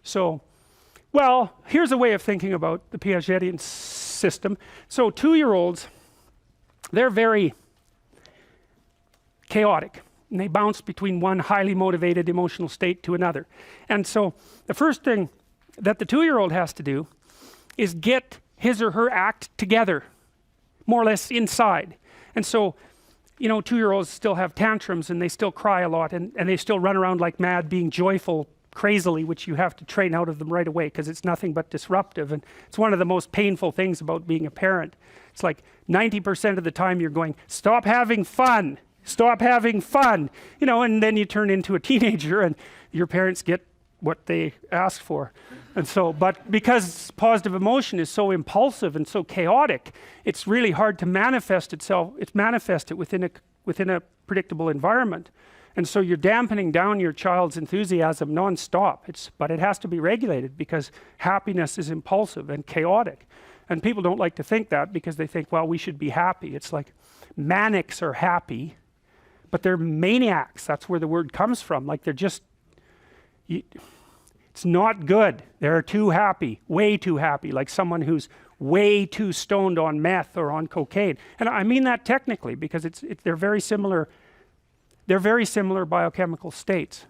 So, well, here's a way of thinking about the Piagetian system. So 2-year-olds, they're very chaotic, and they bounce between one highly motivated emotional state to another. And so the first thing that the 2-year-old has to do is get his or her act together, more or less inside. And so, you know, 2-year-olds still have tantrums, and they still cry a lot, and they still run around like mad, being joyful crazily, which you have to train out of them right away, because it's nothing but disruptive. And it's one of the most painful things about being a parent. It's like 90% of the time you're going, stop having fun, stop having fun, you know, and then you turn into a teenager and your parents get what they asked for. And so, but because positive emotion is so impulsive and so chaotic, it's really hard to manifest it within a predictable environment. And so you're dampening down your child's enthusiasm non-stop. But it has to be regulated, because happiness is impulsive and chaotic. And people don't like to think that, because they think, well, we should be happy. It's like manics are happy, but they're maniacs. That's where the word comes from. Like, they're just, it's not good. They're too happy, way too happy, like someone who's way too stoned on meth or on cocaine. And I mean that technically, because they're very similar. They're very similar biochemical states.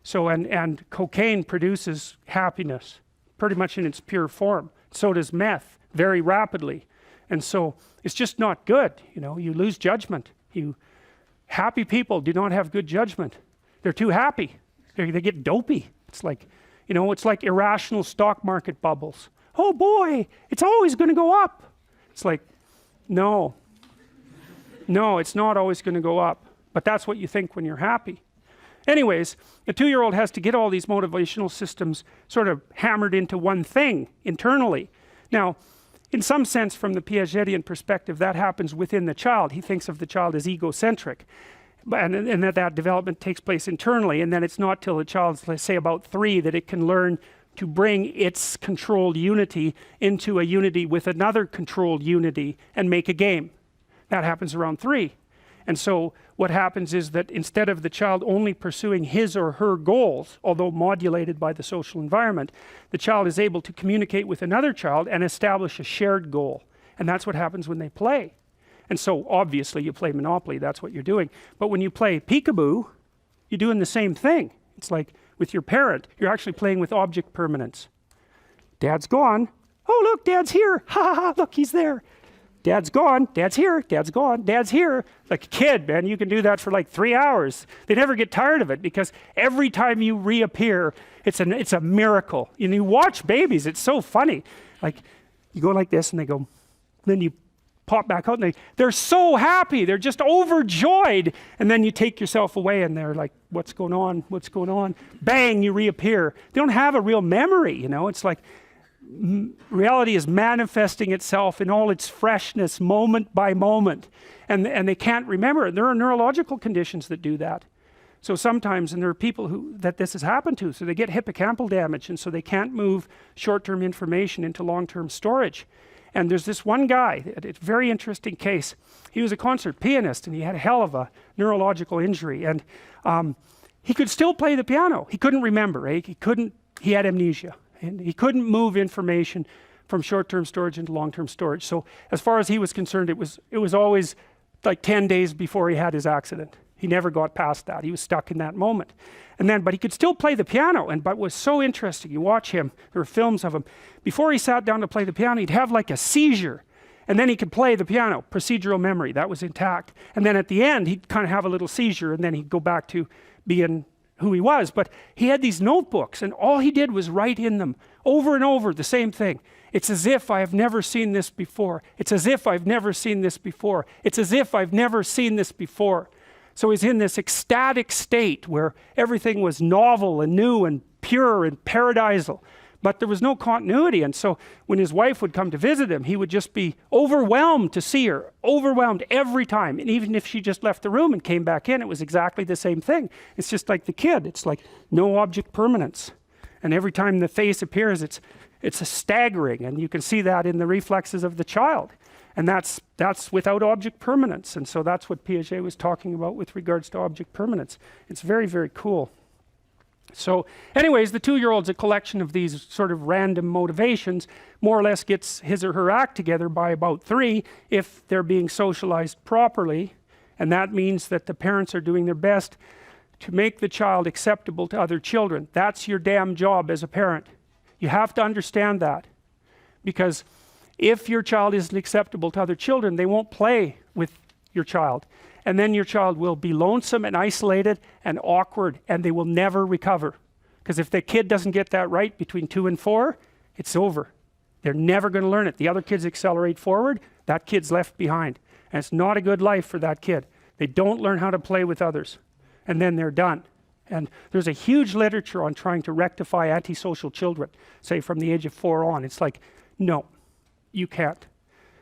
So, and cocaine produces happiness pretty much in its pure form. So does meth, very rapidly. And so it's just not good. You know, you lose judgment. Happy people do not have good judgment. They're too happy. They get dopey. It's like, you know, it's like irrational stock market bubbles. Oh boy, it's always going to go up. It's like, no, it's not always going to go up. But that's what you think when you're happy. Anyways, a 2-year-old has to get all these motivational systems sort of hammered into one thing internally. Now, in some sense, from the Piagetian perspective, that happens within the child. He thinks of the child as egocentric, and that development takes place internally. And then it's not till the child's, let's say, about 3 that it can learn to bring its controlled unity into a unity with another controlled unity and make a game. That happens around 3. And so what happens is that instead of the child only pursuing his or her goals, although modulated by the social environment, the child is able to communicate with another child and establish a shared goal. And that's what happens when they play. And so obviously you play Monopoly, that's what you're doing. But when you play peekaboo, you're doing the same thing. It's like with your parent, you're actually playing with object permanence. Dad's gone. Oh, look, Dad's here. Ha ha ha, look, he's there. Dad's gone, Dad's here, Dad's gone, Dad's here. Like a kid, man, you can do that for like 3 hours. They never get tired of it, because every time you reappear, it's a miracle. And you watch babies, it's so funny. Like, you go like this and they go, then you pop back out and they're so happy, they're just overjoyed. And then you take yourself away and they're like, what's going on, what's going on? Bang, you reappear. They don't have a real memory, you know, it's like, reality is manifesting itself in all its freshness, moment by moment, and they can't remember it. There are neurological conditions that do that. So sometimes, and there are people that this has happened to, so they get hippocampal damage, and so they can't move short-term information into long-term storage. And there's this one guy, it's a very interesting case. He was a concert pianist, and he had a hell of a neurological injury, and he could still play the piano. He couldn't remember, he had amnesia. And he couldn't move information from short-term storage into long-term storage. So as far as he was concerned, it was always like 10 days before he had his accident. He never got past that. He was stuck in that moment. But he could still play the piano. But was so interesting. You watch him, there are films of him. Before he sat down to play the piano, he'd have like a seizure. And then he could play the piano, procedural memory, that was intact. And then at the end, he'd kind of have a little seizure, and then he'd go back to being who he was. But he had these notebooks, and all he did was write in them over and over the same thing. It's as if I have never seen this before. It's as if I've never seen this before. It's as if I've never seen this before. So he's in this ecstatic state where everything was novel and new and pure and paradisal. But there was no continuity, and so when his wife would come to visit him, he would just be overwhelmed to see her, overwhelmed every time. And even if she just left the room and came back in, it was exactly the same thing. It's just like the kid. It's like no object permanence. And every time the face appears, it's a staggering, and you can see that in the reflexes of the child. And that's without object permanence. And so that's what Piaget was talking about with regards to object permanence. It's very, very cool. So anyways, the 2-year-old's a collection of these sort of random motivations, more or less gets his or her act together by about 3 if they're being socialized properly, and that means that the parents are doing their best to make the child acceptable to other children. That's your damn job as a parent. You have to understand that, because if your child isn't acceptable to other children, they won't play with your child, and then your child will be lonesome and isolated and awkward, and they will never recover. Because if the kid doesn't get that right between 2 and 4, it's over. They're never going to learn it. The other kids accelerate forward, that kid's left behind, and it's not a good life for that kid. They don't learn how to play with others, and then they're done. And there's a huge literature on trying to rectify antisocial children, say from the age of 4 on. It's like, no, you can't.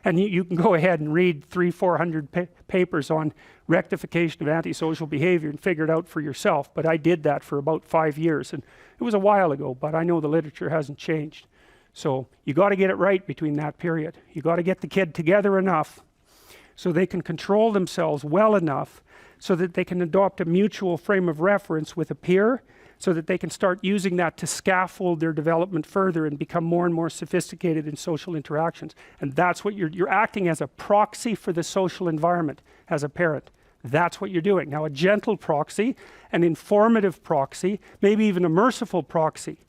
And you can go ahead and read 300-400 papers on rectification of antisocial behavior and figure it out for yourself. But I did that for about 5 years, and it was a while ago, but I know the literature hasn't changed. So you got to get it right between that period. You got to get the kid together enough so they can control themselves well enough so that they can adopt a mutual frame of reference with a peer, so that they can start using that to scaffold their development further and become more and more sophisticated in social interactions. And that's what you're acting as a proxy for the social environment as a parent. That's what you're doing. Now, a gentle proxy, an informative proxy, maybe even a merciful proxy